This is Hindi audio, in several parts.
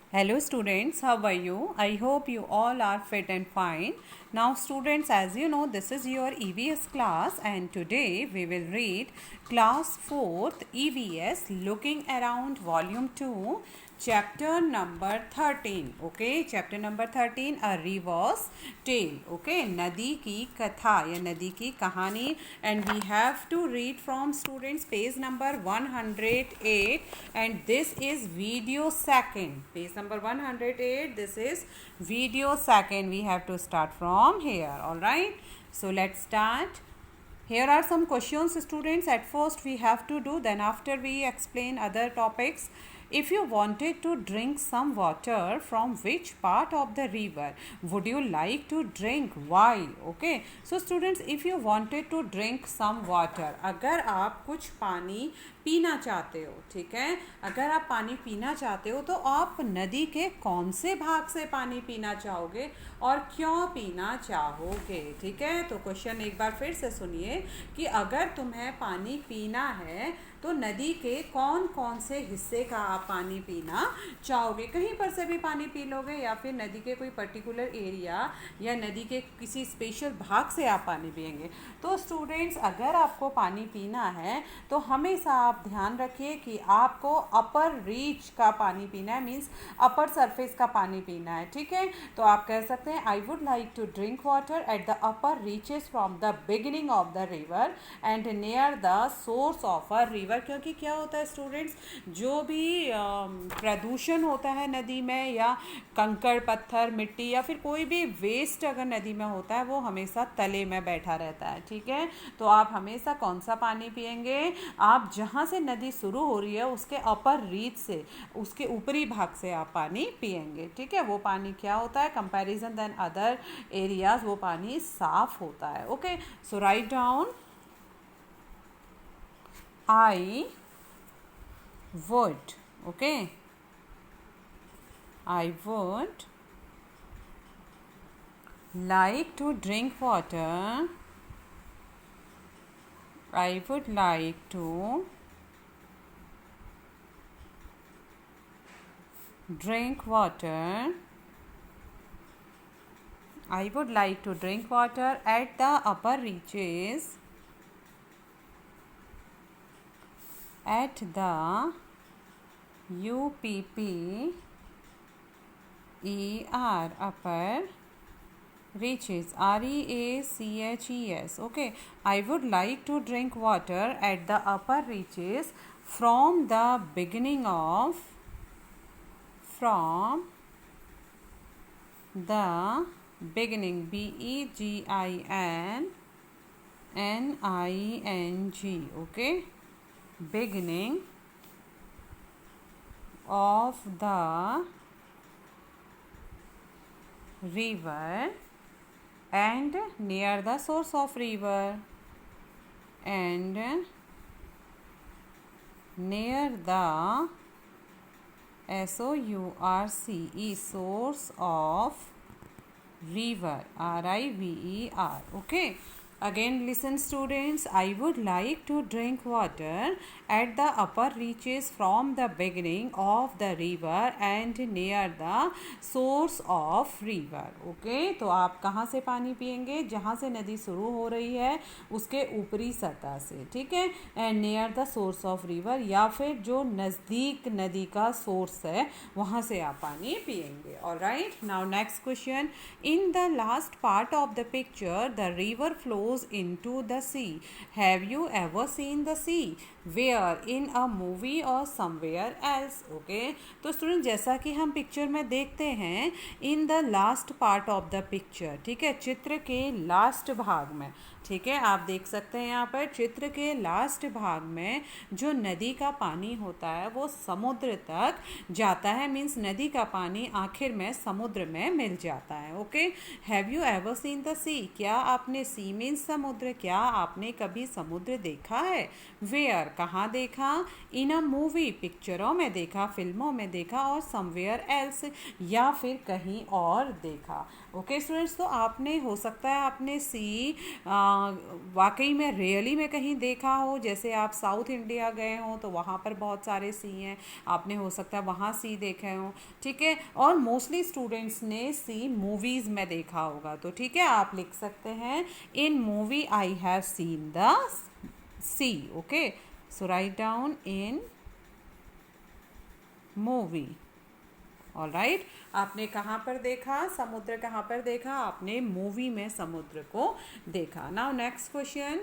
Hello students, how are you? I hope you all are fit and fine. Now students, as you know, this is your EVS class and today we will read class 4th EVS Looking Around Volume 2 chapter number 13. Okay, chapter number 13, a river's tale. Okay, नदी की कथा या नदी की कहानी, and we have to read from students page number 108 and this is video second. Page number 108, this is video second. We have to start from here. All right, so let's start. Here are some questions students. At first we have to do, then after we explain other topics. If you wanted to drink some water, from which part of the river would you like to drink? Why? Okay, so students, if you wanted to drink some water, अगर आप कुछ पानी पीना चाहते हो, ठीक है, अगर आप पानी पीना चाहते हो तो आप नदी के कौन से भाग से पानी पीना चाहोगे और क्यों पीना चाहोगे? ठीक है, तो क्वेश्चन एक बार फिर से सुनिए कि अगर तुम्हें पानी पीना है तो नदी के कौन कौन से हिस्से का आप पानी पीना चाहोगे? कहीं पर से भी पानी पी लोगे या फिर नदी के कोई पर्टिकुलर एरिया या नदी के किसी स्पेशल भाग से आप पानी पिएंगे? तो स्टूडेंट्स, अगर आपको पानी पीना है तो हमेशा आप ध्यान रखिए कि आपको अपर रीच का पानी पीना है, मीन्स अपर सरफेस का पानी पीना है। ठीक है, तो आप कह सकते हैं I would like to drink water at the upper reaches from the beginning of the river and near the source of a river. क्योंकि क्या होता है स्टूडेंट्स, जो भी प्रदूषण होता है नदी में या कंकड़ पत्थर मिट्टी या फिर कोई भी वेस्ट अगर नदी में होता है वो हमेशा तले में बैठा रहता है। ठीक है, तो आप हमेशा कौन सा पानी पिएंगे? आप जहाँ से नदी शुरू हो रही है उसके अपर रीच से, उसके ऊपरी भाग से आप पानी पिएंगे। ठीक है, वो पानी क्या होता है? कंपैरिजन देन अदर एरियाज, वो पानी साफ होता है। Okay, so write down I would, okay, I would like to drink water. I would like to drink water. I would like to drink water at the upper reaches. At the UPPER, upper reaches, REACHES. Okay, I would like to drink water at the upper reaches from the beginning of, from the beginning, BEGINNING. Okay, beginning of the river and near the source of river and near the SOURCE, source of river, RIVER. Okay, again listen students, I would like to drink water at the upper reaches from the beginning of the river and near the source of river. Okay, तो आप कहाँ से पानी पिएंगे? जहाँ से नदी शुरू हो रही है उसके ऊपरी सतह से। ठीक है, and near the source of river, या फिर जो नज़दीक नदी का सोर्स है वहाँ से आप पानी पिएंगे। Alright, now next question, in the last part of the picture the river flows into the sea. Have you ever seen the sea? Where? In a movie or somewhere else? Okay, तो स्टूडेंट जैसा कि हम पिक्चर में देखते हैं, in the last part of the picture, ठीक है, चित्र के लास्ट भाग में, ठीक है, आप देख सकते हैं यहाँ पर चित्र के लास्ट भाग में जो नदी का पानी होता है वो समुद्र तक जाता है, मीन्स नदी का पानी आखिर में समुद्र में मिल जाता है। Okay, have you ever seen the sea? क्या आपने, सी मीन्स समुद्र, क्या आपने कभी समुद्र देखा है? वेयर? कहाँ देखा? इन अ मूवी, पिक्चरों में देखा, फिल्मों में देखा, और समवेयर एल्स, या फिर कहीं और देखा। ओके स्टूडेंट्स, तो आपने हो सकता है आपने सी वाकई में रियली में कहीं देखा हो, जैसे आप साउथ इंडिया गए हो तो वहाँ पर बहुत सारे सी हैं, आपने हो सकता है वहाँ सी देखे हो, ठीक है। और मोस्टली स्टूडेंट्स ने सी मूवीज़ में देखा होगा, तो ठीक है, आप लिख सकते हैं in movie I have seen the sea. Okay, so write down in movie. All right, आपने कहाँ पर देखा समुद्र? कहाँ पर देखा आपने? मूवी में समुद्र को देखा। Now next question,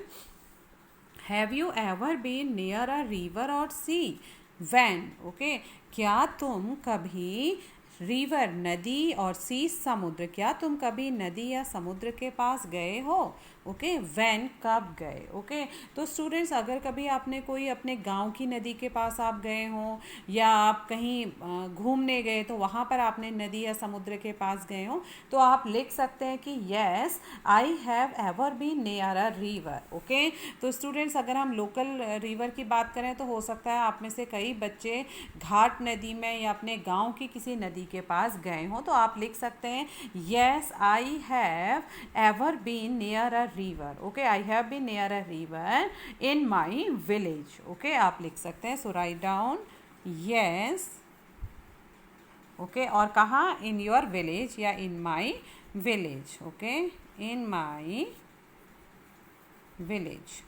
have you ever been near a river और सी? वैन, ओके, क्या तुम कभी रिवर नदी और सी समुद्र, क्या तुम कभी नदी या समुद्र के पास गए हो? ओके, वैन कब गए? ओके, तो स्टूडेंट्स अगर कभी आपने कोई अपने गांव की नदी के पास आप गए हो, या आप कहीं घूमने गए तो वहाँ पर आपने नदी या समुद्र के पास गए हो, तो आप लिख सकते हैं कि yes I have ever been near a river. Okay, तो स्टूडेंट्स अगर हम लोकल रिवर की बात करें तो हो सकता है आप में से कई बच्चे घाट नदी में या अपने गांव की किसी नदी के पास गए हो, तो आप लिख सकते हैं yes I have ever been near a river. Okay, I have been near a river in my village. Okay, आप लिख सकते हैं, so write down yes. Okay, और कहाँ? इन योर विलेज या in my village. Okay, in my village.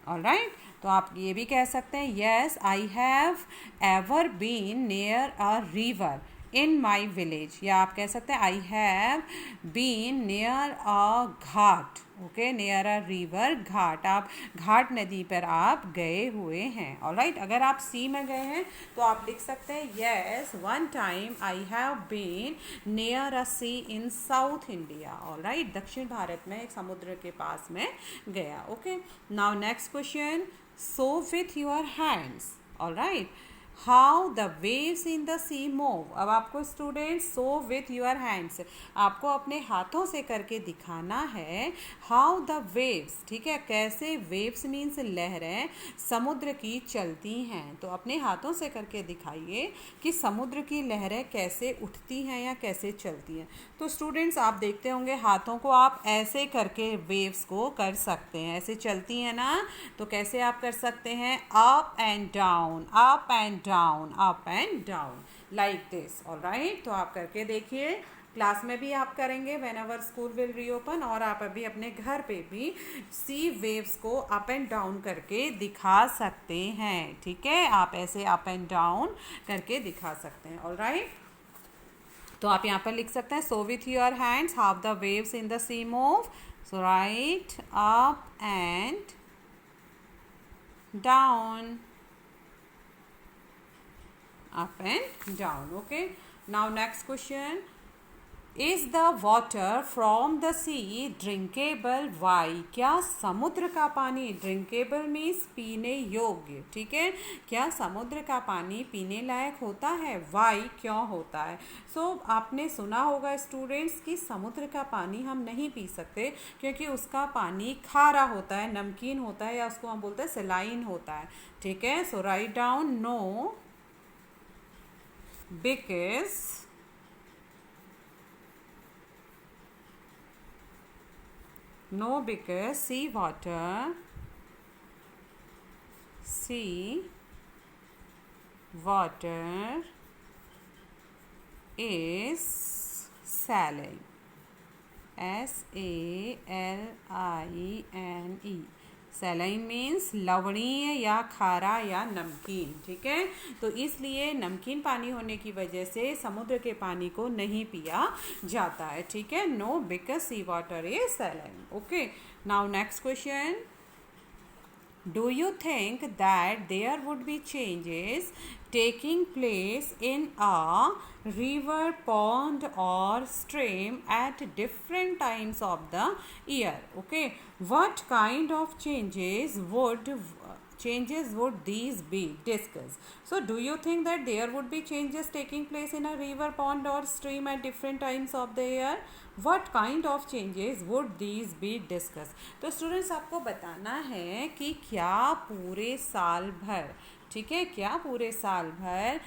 All right, तो आप ये भी कह सकते हैं yes I have ever been near a river in my village, या आप कह सकते हैं आई have been near a ghat. Okay, near a river, ghat, आप घाट नदी पर आप गए हुए हैं। ऑलराइट, अगर आप सी में गए हैं तो आप लिख सकते हैं yes one time I have been near a sea in south India. Alright, दक्षिण भारत में एक समुद्र के पास में गया। Okay, now next question, show with your hands. Alright, how the waves in the sea move. अब आपको students show with your hands, आपको अपने हाथों से करके दिखाना है हाउ द वेव्स, ठीक है, कैसे वेव्स मीन्स लहरें समुद्र की चलती हैं। तो अपने हाथों से करके दिखाइए कि समुद्र की लहरें कैसे उठती हैं या कैसे चलती हैं। तो स्टूडेंट्स आप देखते होंगे हाथों को आप ऐसे करके वेव्स को कर सकते हैं, ऐसे चलती हैं ना, तो कैसे आप कर सकते हैं? Up and down, up and down, up and down, like this. Alright, तो आप करके देखिए, क्लास में भी आप करेंगे when ever school will reopen, और आप अभी अपने घर पे भी सी वेव्स को अप एंड डाउन करके दिखा सकते हैं, ठीक है, आप ऐसे अप एंड डाउन करके दिखा सकते हैं। ऑलराइट, तो आप यहाँ पर लिख सकते हैं show with your hands how the waves in the sea move. So right, up and down, up and down. Okay, now next question, is the water from the sea drinkable? Why? क्या समुद्र का पानी drinkable means पीने योग्य, ठीक है, क्या समुद्र का पानी पीने लायक होता है? Why? क्यों होता है? आपने सुना होगा स्टूडेंट्स कि समुद्र का पानी हम नहीं पी सकते क्योंकि उसका पानी खारा होता है, नमकीन होता है, या उसको हम बोलते हैं सलाइन होता है, ठीक है। So write down no, because no, because sea water is saline, SALINE, saline means लवणीय या खारा या नमकीन, ठीक है, तो इसलिए नमकीन पानी होने की वजह से समुद्र के पानी को नहीं पिया जाता है, ठीक है। No, because sea water is saline. Okay, now next question, do you think that there would be changes taking place in a river, pond or stream at different times of the year? Okay, what kind of changes would changes would these be? Discuss. So do you think that there would be changes taking place in a river, pond or stream at different times of the year? What kind of changes would these be? Discuss. तो स्टूडेंट्स आपको बताना है कि क्या पूरे साल भर, ठीक है, क्या पूरे साल भर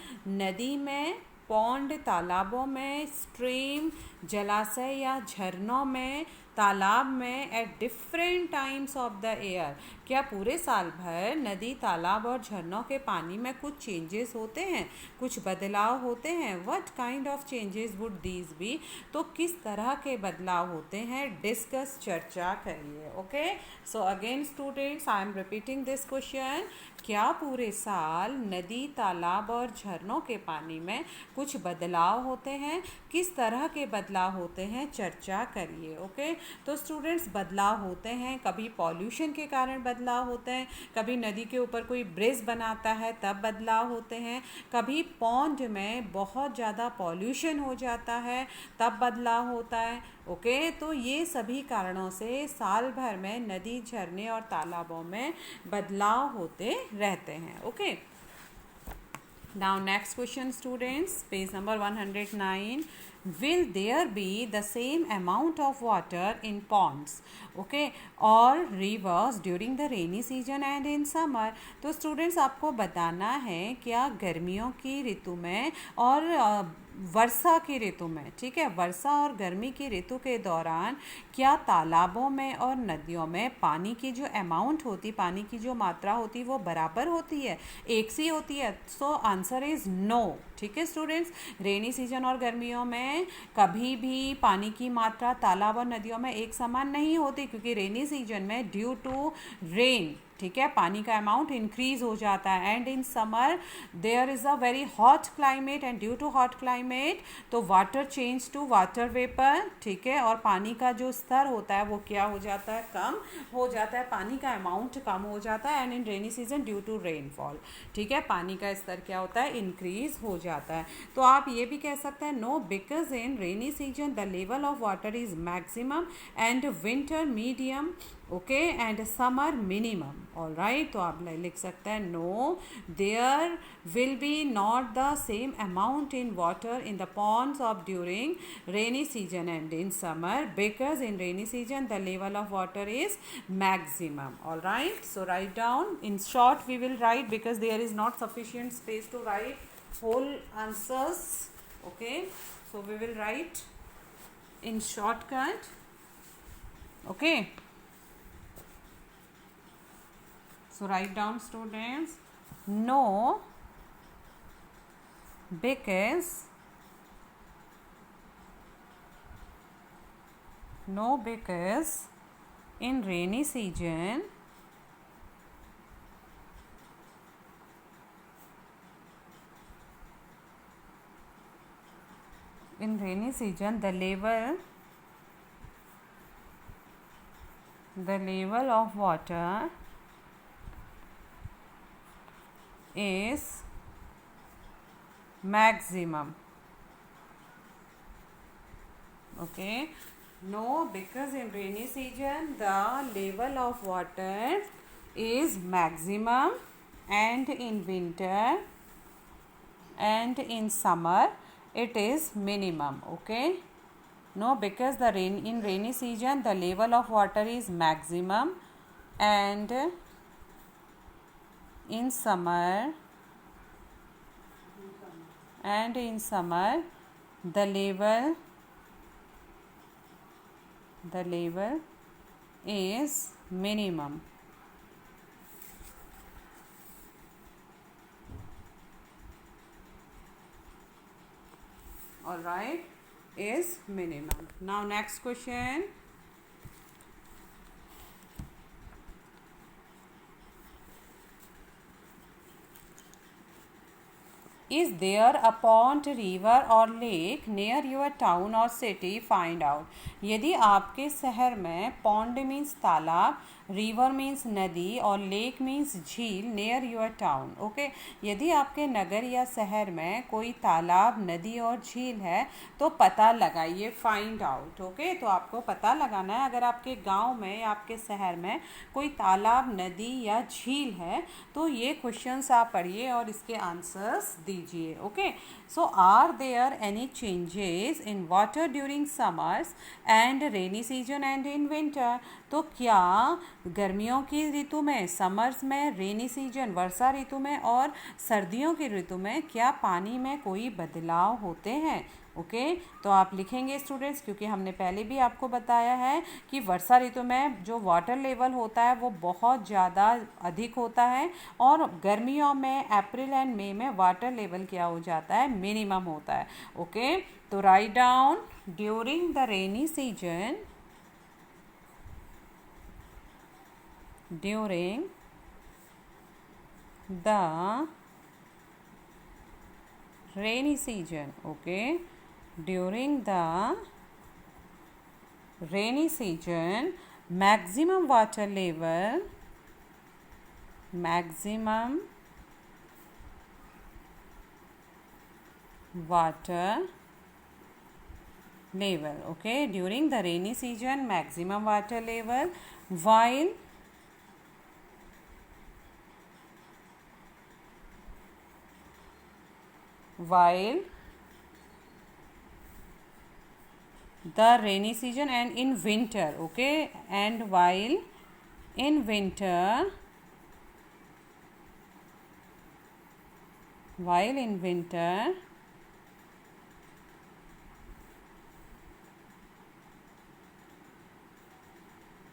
नदी में, पौंड तालाबों में, स्ट्रीम जलाशय या झरनों में, तालाब में at different times of the year, क्या पूरे साल भर नदी, तालाब और झरनों के पानी में कुछ चेंजेस होते हैं, कुछ बदलाव होते हैं? What kind of changes would these be? तो किस तरह के बदलाव होते हैं? डिस्कस, चर्चा करिए. Okay, so again students I am repeating this question. क्या पूरे साल नदी, तालाब और झरनों के पानी में कुछ बदलाव होते हैं? किस तरह के बदलाव होते हैं? चर्चा करिए. ओके, तो स्टूडेंट्स बदलाव होते हैं, कभी पॉल्यूशन के कारण बदलाव होते हैं, कभी नदी के ऊपर कोई ब्रिज बनाता है तब बदलाव होते हैं, कभी पॉन्ड में बहुत ज़्यादा पॉल्यूशन हो जाता है तब बदलाव होता है. ओके, तो ये सभी कारणों से साल भर में नदी, झरने और तालाबों में बदलाव होते रहते हैं. Okay, now next question students, page number 109. Will there be the same amount of water in ponds, okay, or rivers during the rainy season and in summer? तो स्टूडेंट्स आपको बताना है क्या गर्मियों की ऋतु में और वर्षा की ऋतु में, ठीक है, वर्षा और गर्मी की ऋतु के दौरान क्या तालाबों में और नदियों में पानी की जो अमाउंट होती, पानी की जो मात्रा होती वो बराबर होती है, एक सी होती है? So answer is no. ठीक है स्टूडेंट्स, रेनी सीजन और गर्मियों में कभी भी पानी की मात्रा तालाब और नदियों में एक समान नहीं होती, क्योंकि रेनी सीजन में ड्यू टू रेन, ठीक है, पानी का अमाउंट इंक्रीज हो जाता है. And in summer there is a very hot climate and due to hot climate तो water change to water vapour, ठीक है, और पानी का जो स्तर होता है वो क्या हो जाता है? कम हो जाता है, पानी का अमाउंट कम हो जाता है. And in rainy season due to rainfall, ठीक है, पानी का स्तर क्या होता है? इंक्रीज हो जाता है. तो आप ये भी कह सकते हैं no, because in rainy season the level of water is maximum and winter medium, okay, and summer minimum. All right, तो आप लिख सकते हैं no, there will be not the same amount in water in the ponds of during rainy season and in summer, because in rainy season the level of water is maximum. All right, so write down. In short we will write, because there is not sufficient space to write whole answers. Okay, so we will write in shortcut. Okay, so write down students, no, because in rainy season the level of water is maximum. Okay, no, because in rainy season the level of water is maximum, and in winter and in summer it is minimum. Okay, no, because in rainy season the level of water is maximum, and in summer the level is minimum. All right, is minimum. Now next question. Is there a pond, river or lake near your town or city? Find out. यदि आपके शहर में pond means तालाब, रिवर मीन्स नदी और लेक मीन्स झील नियर योर टाउन. ओके, यदि आपके नगर या शहर में कोई तालाब, नदी और झील है तो पता लगाइए. Find out. ओके, तो आपको पता लगाना है. अगर आपके गांव में या आपके शहर में कोई तालाब, नदी या झील है तो ये क्वेश्चंस आप पढ़िए और इसके आंसर्स दीजिए. Okay, so are there any changes in water during summers and rainy season and in winter? तो क्या गर्मियों की ऋतु में, समर्स में, रेनी सीजन वर्षा ऋतु में और सर्दियों की ऋतु में क्या पानी में कोई बदलाव होते हैं? ओके, तो आप लिखेंगे स्टूडेंट्स, क्योंकि हमने पहले भी आपको बताया है कि वर्षा ऋतु में जो वाटर लेवल होता है वो बहुत ज़्यादा अधिक होता है और गर्मियों में अप्रैल एंड मई में वाटर लेवल क्या हो जाता है, मिनिमम होता है. ओके, तो write down. During the rainy season, during the rainy season. Okay, during the rainy season, maximum water level okay, during the rainy season maximum water level, while the rainy season and in winter. Okay, and while in winter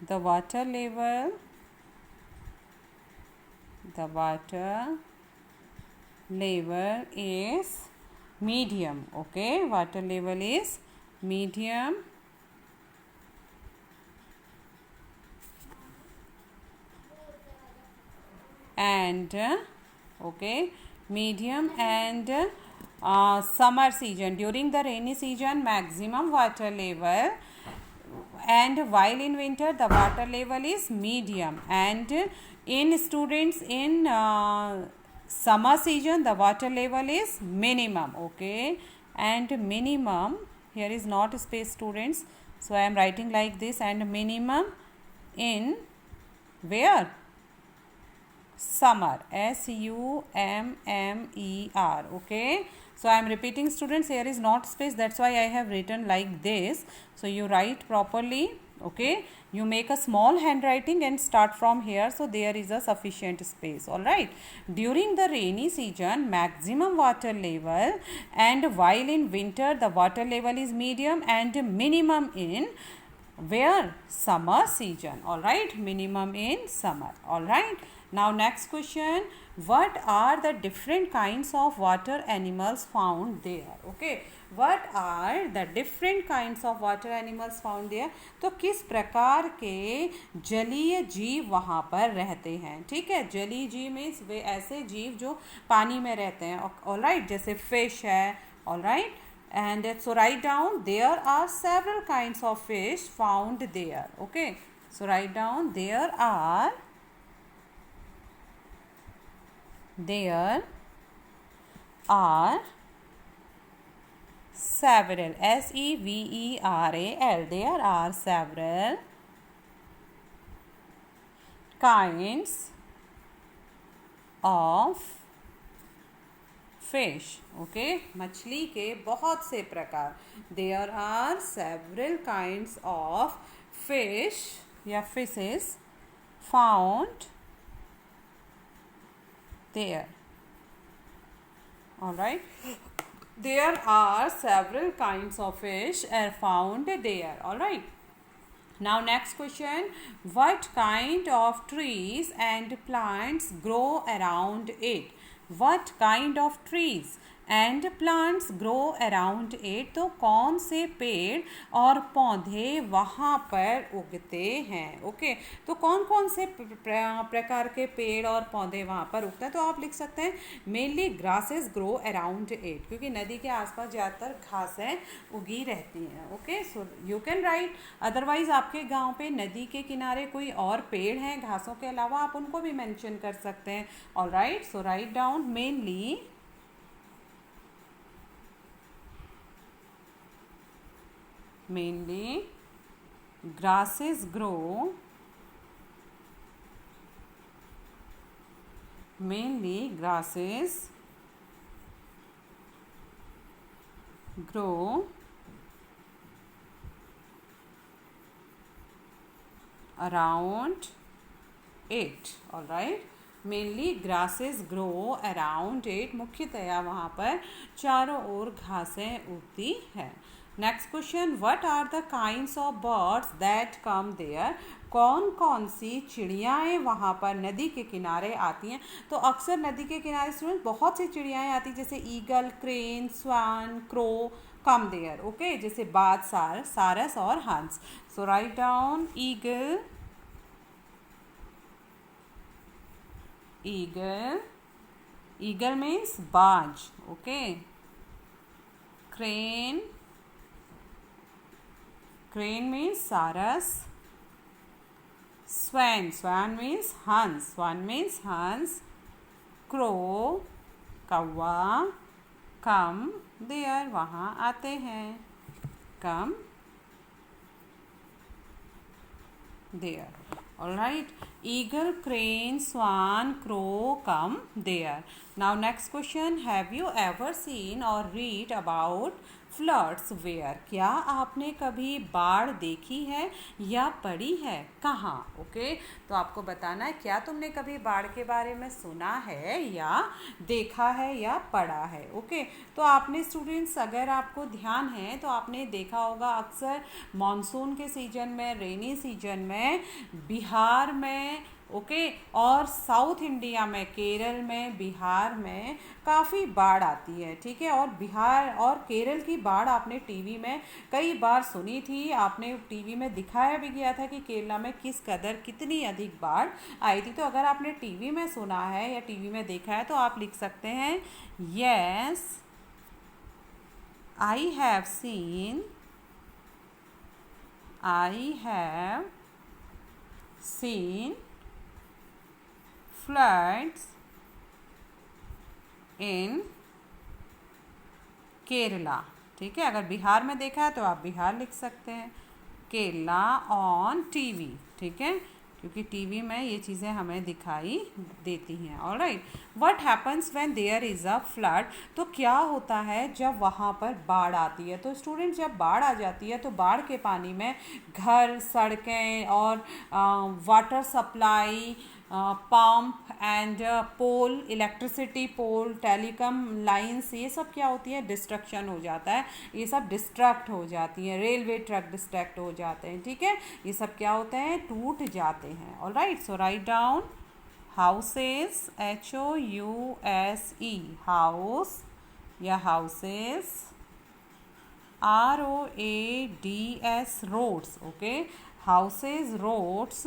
the water level is medium. Okay, water level is medium and summer season, during the rainy season maximum water level, and while in winter the water level is medium, and in students in summer season the water level is minimum. Okay, and minimum, here is not space students, so I am writing like this, and minimum in where? Summer, SUMMER. Okay, so I am repeating students, here is not space, that's why I have written like this. So you write properly. Okay, you make a small handwriting and start from here, so there is a sufficient space. All right, during the rainy season maximum water level, and while in winter the water level is medium, and minimum in where? Summer season. All right, minimum in summer. All right, now next question, what are the different kinds of water animals found there? Okay, what are the different kinds of water animals found there? तो किस प्रकार के जलीय जीव वहाँ पर रहते हैं. ठीक है, जलीय जीव मीन्स वे ऐसे जीव जो पानी में रहते हैं. ऑल राइट, जैसे फिश है. All right, and so write down, there are several kinds of fish found there. Okay, so write down, there are several, SEVERAL, there are several kinds of fish. Okay, मछली के बहुत से प्रकार. There are several kinds of fish या fishes found there. All right, there are several kinds of fish are found there. All right, now next question, what kind of trees and plants grow around it? What kind of trees and plants grow around it. तो कौन से पेड़ और पौधे वहाँ पर उगते हैं? ओके, तो कौन कौन से प्रकार के पेड़ और पौधे वहाँ पर उगते हैं? तो आप लिख सकते हैं mainly grasses grow around it, क्योंकि नदी के आसपास ज़्यादातर घासें उगी रहती हैं। Okay, so you can write. Otherwise आपके गांव पे नदी के किनारे कोई और पेड़ हैं घासों के अलावा, आप उनको भी मेंशन कर सकते हैं। Alright, so write down mainly grasses grow mainly grasses grow around it। all right, mainly grasses grow around it, मुख्यतया वहाँ पर चारों ओर घासें उगती है। Next question, what are the kinds of birds that come there? कौन कौन सी चिड़ियाएँ वहाँ पर नदी के किनारे आती हैं? तो अक्सर नदी के किनारे स्टूडेंट बहुत सी चिड़ियाएँ आती हैं, जैसे eagle, crane, swan, crow come there. Okay, जैसे बाज, सारस और हंस। So write down eagle, eagle means बाज। ओके, crane means सारस, swan means हंस, crow कौवा, come there वहाँ आते हैं, come there। all right, eagle, crane, swan, crow come there। now next question, have you ever seen or read about floods where? क्या आपने कभी बाढ़ देखी है या पढ़ी है? कहाँ? ओके, तो आपको बताना है क्या तुमने कभी बाढ़ के बारे में सुना है या देखा है या पढ़ा है। ओके, तो आपने स्टूडेंट्स, अगर आपको ध्यान है तो आपने देखा होगा अक्सर मानसून के सीजन में, रेनी सीजन में बिहार में, ओके, और साउथ इंडिया में, केरल में, बिहार में काफ़ी बाढ़ आती है। ठीक है, और बिहार और केरल की बाढ़ आपने टीवी में कई बार सुनी थी, आपने टीवी में दिखाया भी गया था कि केरला में किस कदर कितनी अधिक बाढ़ आई थी। तो अगर आपने टीवी में सुना है या टीवी में देखा है तो आप लिख सकते हैं yes I have scene floods in Kerala. ठीक है, अगर बिहार में देखा है तो आप बिहार लिख सकते हैं, केरला ऑन टीवी। ठीक है, क्योंकि टीवी में ये चीज़ें हमें दिखाई देती हैं। Alright, what happens when there is a flood? तो क्या होता है जब वहाँ पर बाढ़ आती है? तो स्टूडेंट, जब बाढ़ आ जाती है तो बाढ़ के पानी में घर, सड़कें और water supply, pump and pole, electricity pole, telecom lines, ये सब क्या होती है? डिस्ट्रक्शन हो जाता है, ये सब डिस्ट्रैक्ट हो जाती हैं, रेलवे ट्रैक डिस्ट्रैक्ट हो जाते हैं। ठीक है, ये सब क्या होते हैं? टूट जाते हैं। Alright, so write down houses, HOUSE, house या houses, ROADS, roads. Okay, houses, roads,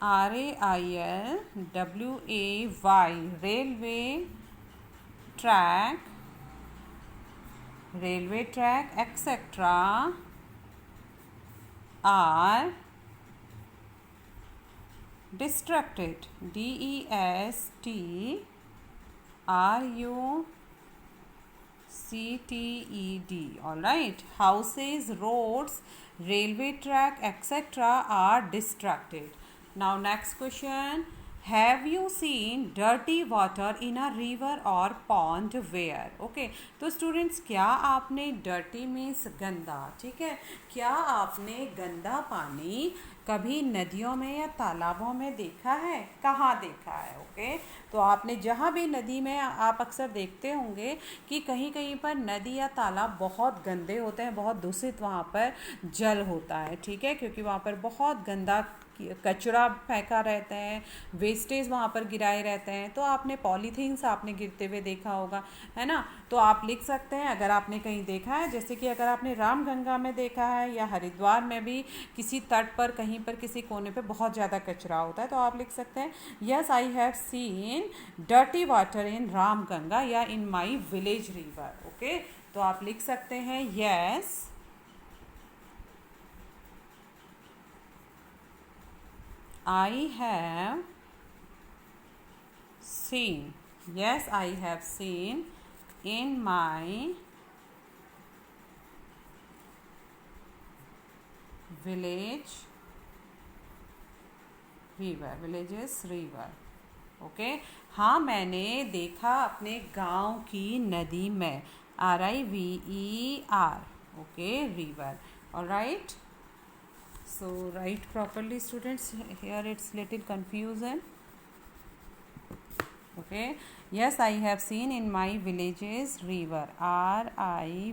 RAILWAY, railway track etcetera are destructed, DESTRUCTED। all right, houses, roads, railway track etc are distracted। now next question, have you seen dirty water in a river or pond where? okay, तो स्टूडेंट्स, क्या आपने dirty मीन्स गंदा, ठीक है, क्या आपने गंदा पानी कभी नदियों में या तालाबों में देखा है? कहाँ देखा है? ओके, तो आपने जहाँ भी नदी में, आप अक्सर देखते होंगे कि कहीं कहीं पर नदी या तालाब बहुत गंदे होते हैं, बहुत दूषित वहाँ पर जल होता है। ठीक है, क्योंकि वहाँ पर बहुत गंदा कचरा फेंका रहता है, वेस्टेज वहाँ पर गिराए रहते हैं, तो आपने पॉलीथीन्स आपने गिरते हुए देखा होगा, है ना। तो आप लिख सकते हैं अगर आपने कहीं देखा है, जैसे कि अगर आपने रामगंगा में देखा है या हरिद्वार में भी किसी तट पर कहीं पर किसी कोने पे बहुत ज़्यादा कचरा होता है, तो आप लिख सकते हैं yes I have seen dirty water इन रामगंगा या in my village river. Okay, तो आप लिख सकते हैं yes I have seen, yes, I have seen in my village river, villages river. Okay, हाँ मैंने देखा अपने गांव की नदी में, RIVER, okay, river. All right. So write properly, students. Here it's little confusion. Okay. Yes, I have seen in my villages river, RIVER.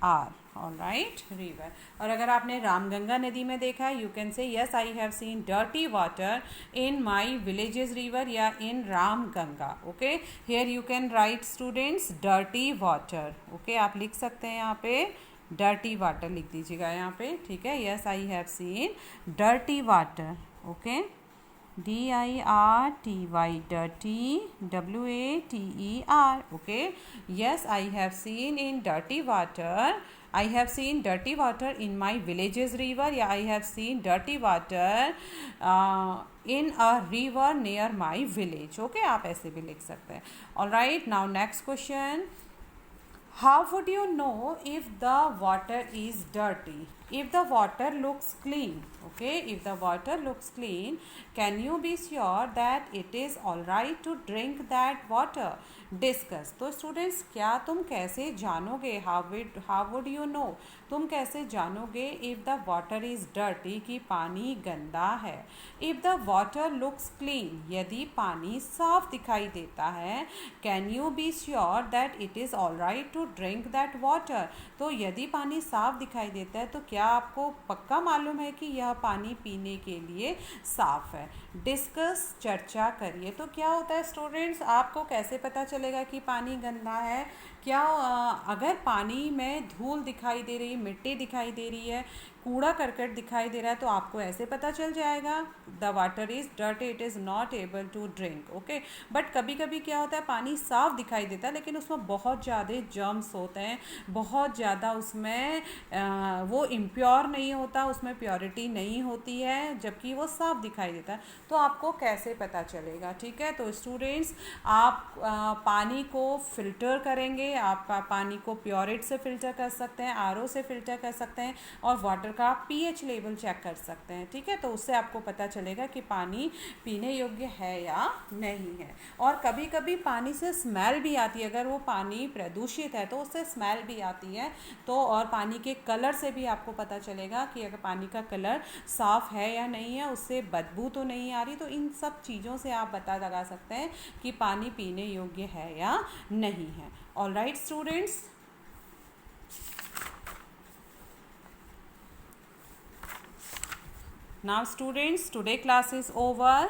All right, river. और अगर आपने रामगंगा नदी में देखा है, you can say yes, I have seen dirty water in my villages river या in Ramganga. Okay. Here you can write, students, dirty water. Okay, आप लिख सकते हैं यहाँ पे डर्टी वाटर लिख दीजिएगा यहाँ पे, ठीक है। Yes I have seen dirty water, okay, DIRTY, dirty, WATER, okay. Yes I have seen in dirty water, I have seen dirty water in my village's river या I have seen dirty water in a river near my village. Okay, आप ऐसे भी लिख सकते हैं। All right, now next question, how would you know if the water is dirty? If the water looks clean, okay, if the water looks clean, can you be sure that it is all right to drink that water? Discuss. तो स्टूडेंट्स, क्या तुम कैसे जानोगे, how would you know, तुम कैसे जानोगे if the water is dirty, कि पानी गंदा है। if the water looks clean, यदि पानी साफ दिखाई देता है, can you be sure that it is all right to drink that water? तो यदि पानी साफ दिखाई देता है तो क्या आपको पक्का मालूम है कि यह पानी पीने के लिए साफ है। डिस्कस, चर्चा करिए। तो क्या होता है स्टूडेंट्स, आपको कैसे पता चलेगा कि पानी गंदा है? क्या अगर पानी में धूल दिखाई दे रही, मिट्टी दिखाई दे रही है, कूड़ा करकट दिखाई दे रहा है, तो आपको ऐसे पता चल जाएगा the water is dirty, it is not able to drink. Okay, but कभी कभी क्या होता है, पानी साफ दिखाई देता है लेकिन उसमें बहुत ज़्यादा जर्म्स होते हैं, बहुत ज़्यादा उसमें वो इम्प्योर नहीं होता, उसमें प्योरिटी नहीं होती है, जबकि वो साफ दिखाई देता है। तो आपको कैसे पता चलेगा? ठीक है, तो स्टूडेंट्स, आप पानी को फिल्टर करेंगे, आप पानी को प्योरिट से फिल्टर कर सकते हैं, RO से फिल्टर कर सकते हैं, और वाटर का pH लेवल चेक कर सकते हैं। ठीक है, तो उससे आपको पता चलेगा कि पानी पीने योग्य है या नहीं है। और कभी कभी पानी से स्मेल भी आती है, अगर वो पानी प्रदूषित है तो उससे स्मेल भी आती है। तो और पानी के कलर से भी आपको पता चलेगा कि अगर पानी का कलर साफ़ है या नहीं है, उससे बदबू तो नहीं आ रही। तो इन सब चीज़ों से आप पता लगा सकते हैं कि पानी पीने योग्य है या नहीं है। All right students, now students, today class is over.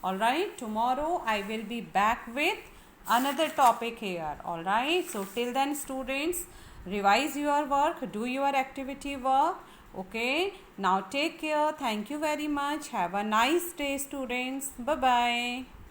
All right, tomorrow I will be back with another topic here. All right, so till then students, revise your work, do your activity work. Okay, now take care. Thank you very much. Have a nice day students. Bye bye.